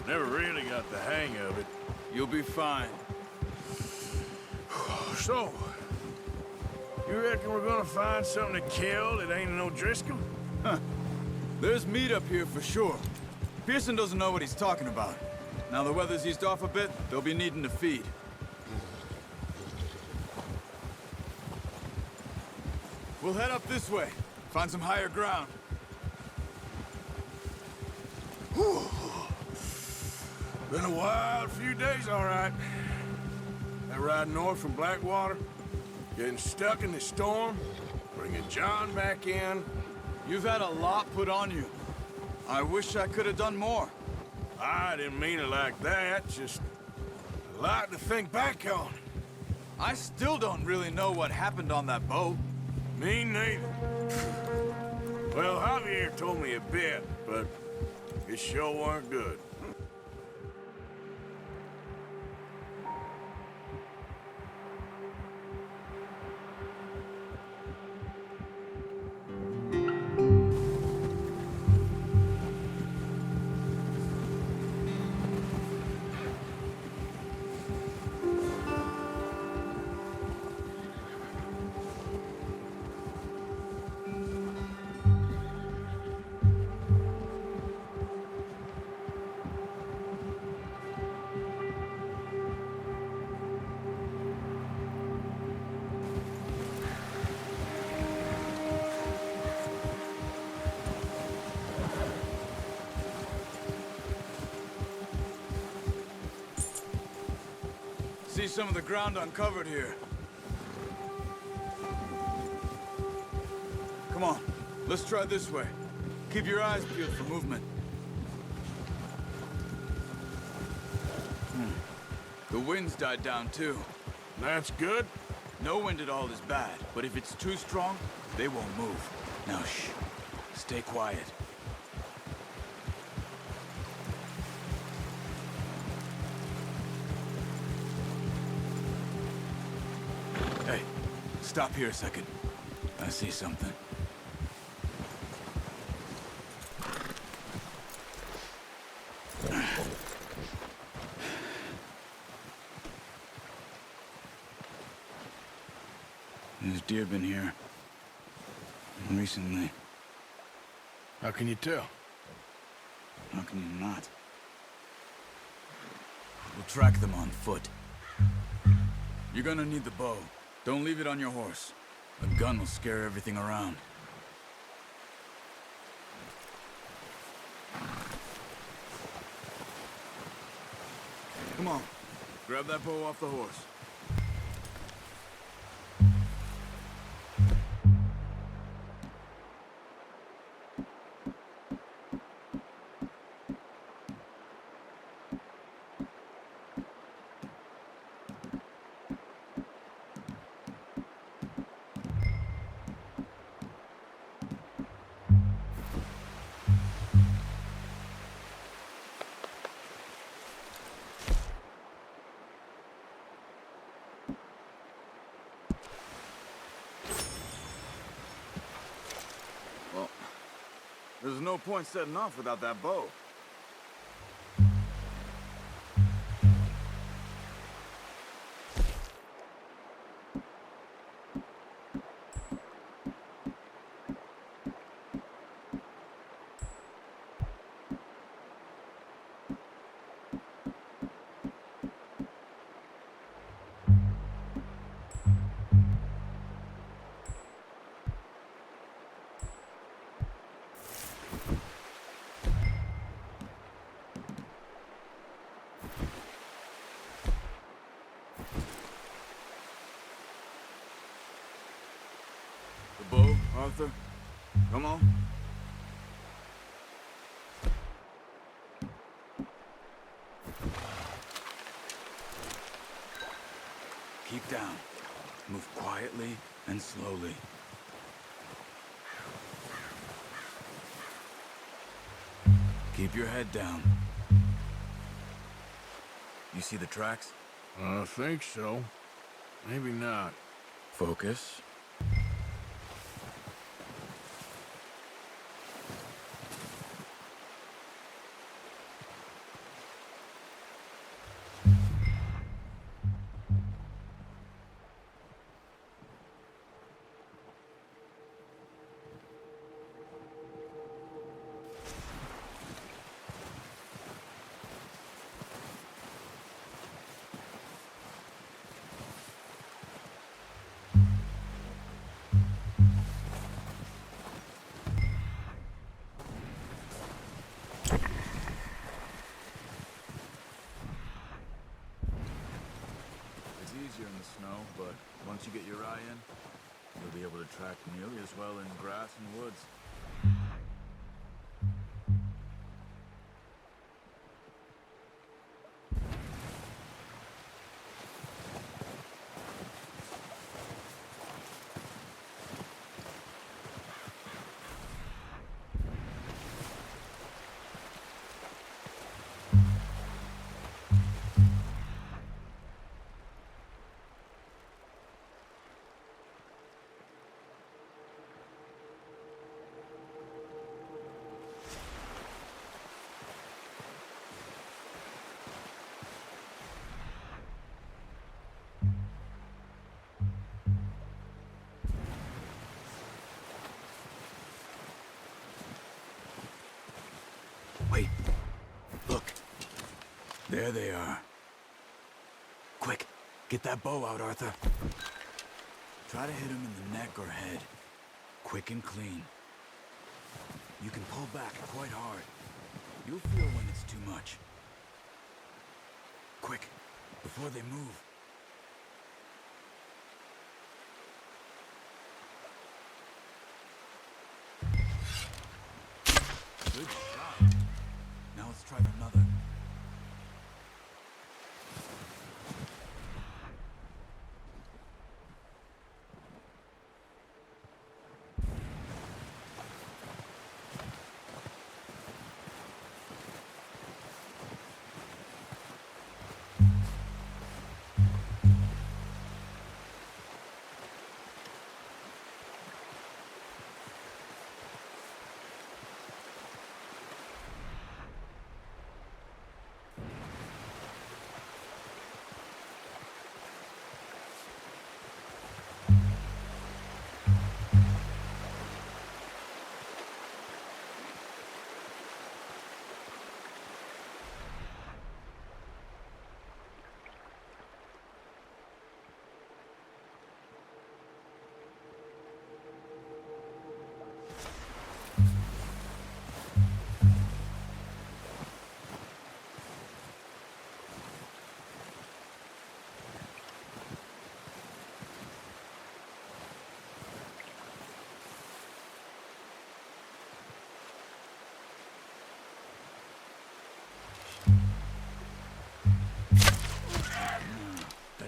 Never really got the hang of it. You'll be fine. So, you reckon we're gonna find something to kill that ain't no Driscoll? Huh. There's meat up here for sure. Pearson doesn't know what he's talking about. Now the weather's eased off a bit, they'll be needing to feed. We'll head up this way. Find some higher ground. Whew. Been a wild few days, all right. That ride north from Blackwater, getting stuck in the storm, bringing John back in. You've had a lot put on you. I wish I could have done more. I didn't mean it like that, just a lot to think back on. I still don't really know what happened on that boat. Me neither. Well, Javier told me a bit, but it sure weren't good. See some of the ground uncovered here. Come on, let's try this way. Keep your eyes peeled for movement. The wind's died down too. That's good. No wind at all is bad, but if it's too strong, they won't move. Now shh, stay quiet. Hey, stop here a second. I see something. There's deer been here. Recently. How can you tell? How can you not? We'll track them on foot. You're gonna need the bow. Don't leave it on your horse. A gun will scare everything around. Come on. Grab that bow off the horse. There's no point setting off without that bow. The bow, Arthur? Come on. Keep down. Move quietly and slowly. Keep your head down. You see the tracks? I think so. Maybe not. Focus. Once you get your eye in, you'll be able to track nearly as well in grass and woods. Wait. Look. There they are. Quick, get that bow out, Arthur. Try to hit him in the neck or head. Quick and clean. You can pull back quite hard. You'll feel when it's too much. Quick, before they move. Good shot. Now let's try another.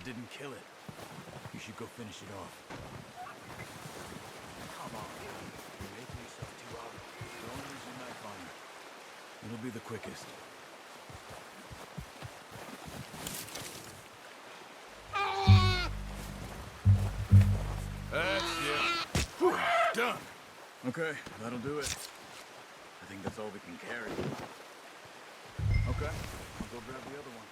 Didn't kill it. You should go finish it off. Come on. You're making yourself too obvious. Don't use your knife on her. It'll be the quickest. That's it. Whew, done. Okay, that'll do it. I think that's all we can carry. Okay, I'll go grab the other one.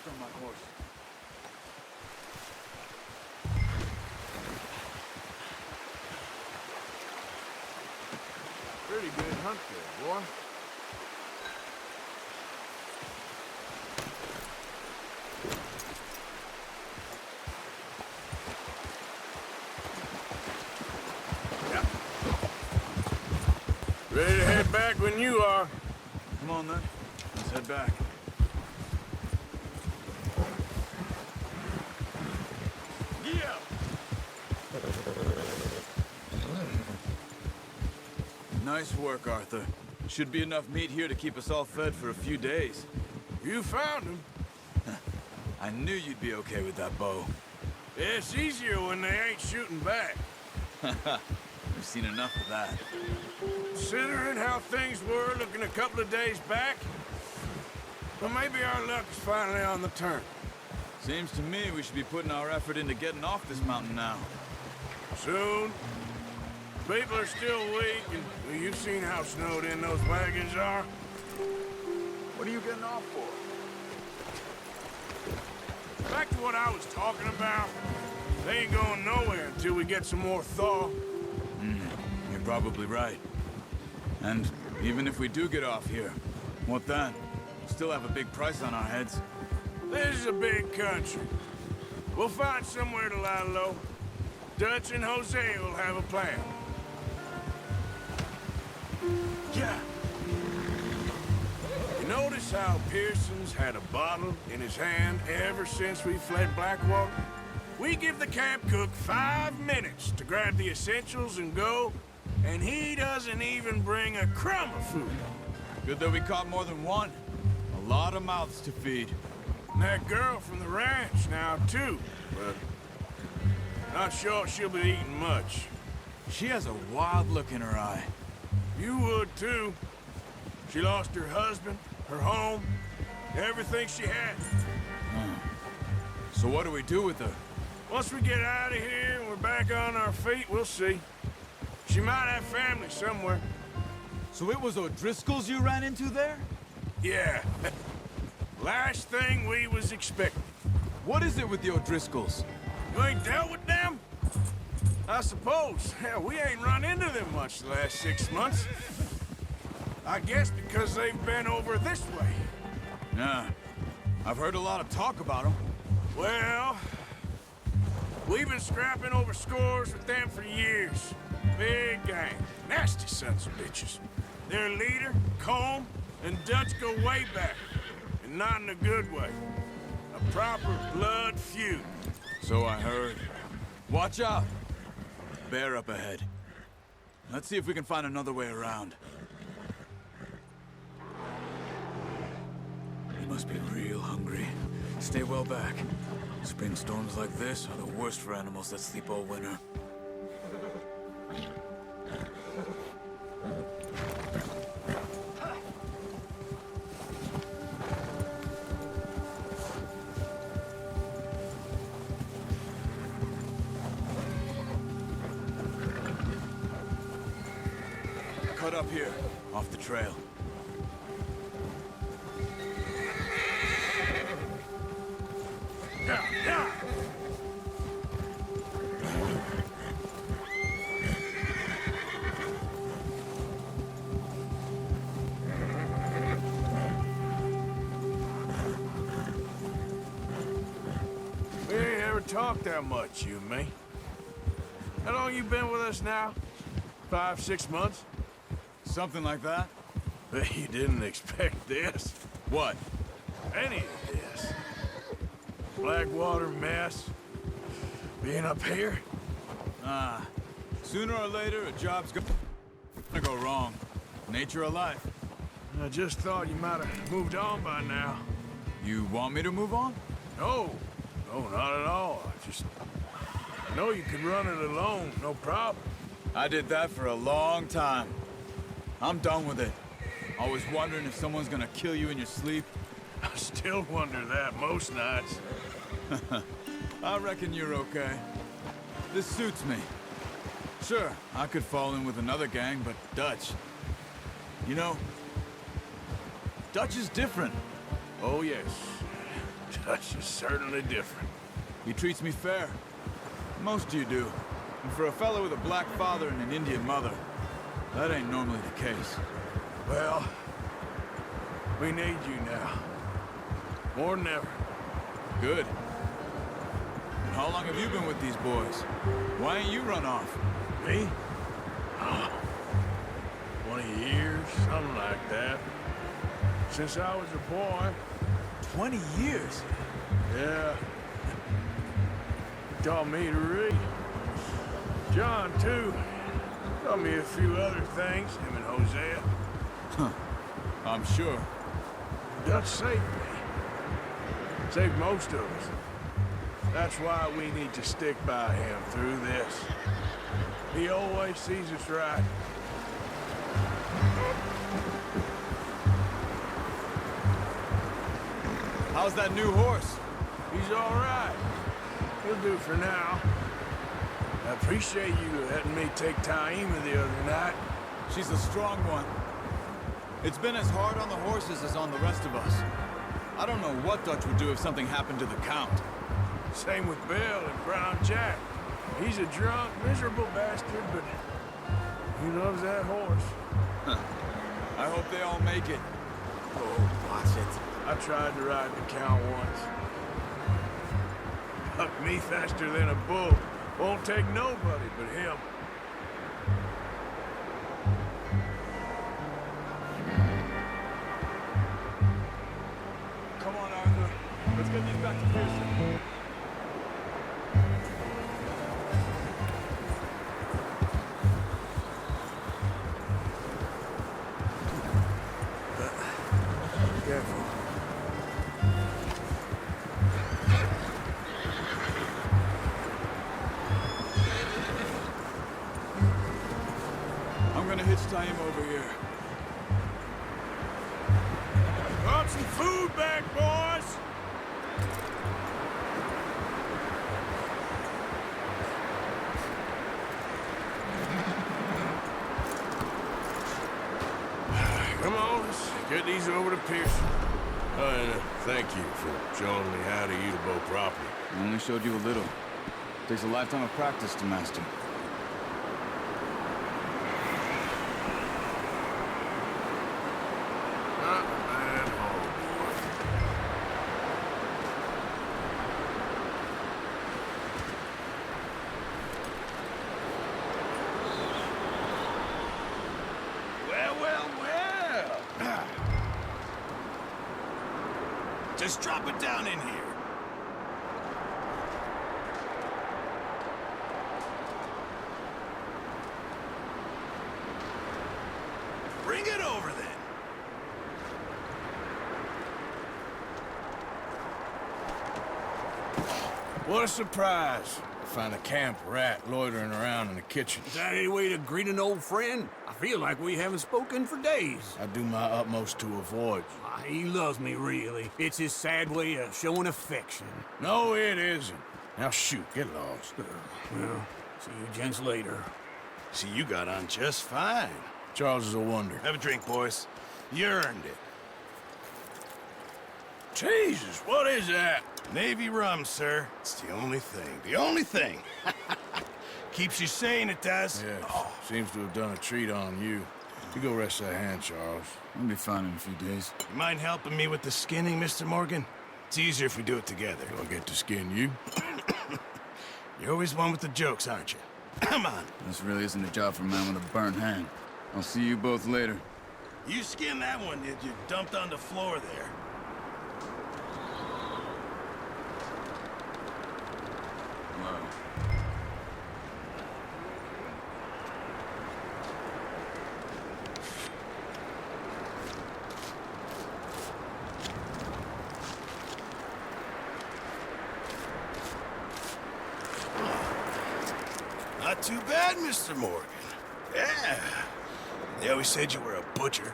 On my horse. Pretty good hunt there, boy. Yeah. Ready to head back when you are. Come on then. Let's head back. Nice work, Arthur. Should be enough meat here to keep us all fed for a few days. You found him. I knew you'd be okay with that bow. It's easier when they ain't shooting back. We've seen enough of that. Considering how things were looking a couple of days back, well, maybe our luck is finally on the turn. Seems to me we should be putting our effort into getting off this mountain now. Soon. People are still weak, and well, you've seen how snowed in those wagons are. What are you getting off for? Back to what I was talking about. They ain't going nowhere until we get some more thaw. You're probably right. And Even if we do get off here, what then? Still have a big price on our heads. This is a big country. We'll find somewhere to lie low. Dutch and Jose will have a plan. Yeah. You notice how Pearson's had a bottle in his hand ever since we fled Blackwater? We give the camp cook 5 minutes to grab the essentials and go, and he doesn't even bring a crumb of food. Good that we caught more than one. A lot of mouths to feed. And that girl from the ranch now, too, but not sure she'll be eating much. She has a wild look in her eye. You would, too. She lost her husband, her home, everything she had. So what do we do with her? Once we get out of here and we're back on our feet, we'll see. She might have family somewhere. So it was O'Driscoll's you ran into there? Yeah. Last thing we was expecting. What is it with the O'Driscolls? You ain't dealt with them? I suppose. Hell, we ain't run into them much the last 6 months. I guess because they've been over this way. Nah. I've heard a lot of talk about them. Well, we've been scrapping over scores with them for years. Big gang. Nasty sons of bitches. Their leader, Combe, and Dutch go way back. And not in a good way. A proper blood feud. So I heard. Watch out! Bear up ahead. Let's see if we can find another way around. He must be real hungry. Stay well back. Spring storms like this are the worst for animals that sleep all winter. Cut up here, off the trail. Yeah, yeah. We ain't ever talked that much, you and me. How long you been with us now? 5, 6 months? Something like that? But you didn't expect this. What? Any of this. Blackwater mess. Being up here. Sooner or later, a job's gonna go wrong. Nature of life. I just thought you might have moved on by now. You want me to move on? No. No, not at all. I know you could run it alone, no problem. I did that for a long time. I'm done with it. Always wondering if someone's gonna kill you in your sleep. I still wonder that most nights. I reckon you're okay. This suits me. Sure, I could fall in with another gang, but Dutch... You know, Dutch is different. Oh, yes. Dutch is certainly different. He treats me fair. Most of you do. And for a fellow with a black father and an Indian mother, that ain't normally the case. Well, we need you now. More than ever. Good. And how long have you been with these boys? Why ain't you run off? Me? Oh, 20 years, something like that. Since I was a boy. 20 years? Yeah. He taught me to read. John, too. Taught me a few other things, him and Hosea. Huh. I'm sure. Dutch saved me. Saved most of us. That's why we need to stick by him through this. He always sees us right. How's that new horse? He's all right. He'll do for now. I appreciate you letting me take Taima the other night. She's a strong one. It's been as hard on the horses as on the rest of us. I don't know what Dutch would do if something happened to the Count. Same with Bill and Brown Jack. He's a drunk, miserable bastard, but he loves that horse. Huh. I hope they all make it. Oh, watch it. I tried to ride the count once. Bucked me faster than a bull. Won't take nobody but him. Come on, Arthur. Let's get these back to Pearson. Careful. I'm gonna hitch tie him over here. Brought some food back, boys! Come on, let's get these over to Pearson. Oh, and thank you for showing me how to use a bow properly. I only showed you a little. Takes a lifetime of practice to master. Not a bad haul, boy. Well, well, well. Just drop it down in here. Bring it over then. What a surprise. Find a camp rat loitering around in the kitchen. Is that any way to greet an old friend? I feel like we haven't spoken for days. I do my utmost to avoid you. He loves me, really. It's his sad way of showing affection. No, it isn't. Now shoot, get lost. Well, see you gents later. See, you got on just fine. Charles is a wonder. Have a drink, boys. You earned it. Jesus, what is that? Navy rum, sir. It's the only thing. The only thing. Keeps you sane, it does. Yes, seems to have done a treat on you. You go rest that hand, Charles. I'll be fine in a few days. You mind helping me with the skinning, Mr. Morgan? It's easier if we do it together. Do I get to skin you? You're always one with the jokes, aren't you? Come on. This really isn't a job for a man with a burnt hand. I'll see you both later. You skinned that one, did you? Dumped on the floor there. Wow. Not too bad, Mr. Morgan. Yeah. They always said you were a butcher.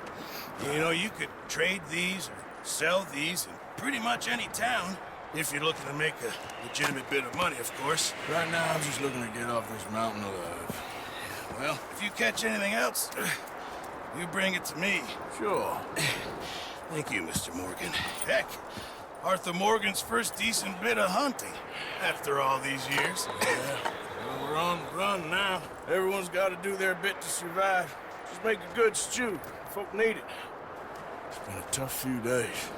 You know, you could trade these or sell these in pretty much any town. If you're looking to make a legitimate bit of money, of course. Right now, I'm just looking to get off this mountain alive. Well, if you catch anything else, you bring it to me. Sure. Thank you, Mr. Morgan. Heck, Arthur Morgan's first decent bit of hunting after all these years. Yeah. Well, we're on the run now. Everyone's got to do their bit to survive. Just make a good stew. Folk need it. It's been a tough few days.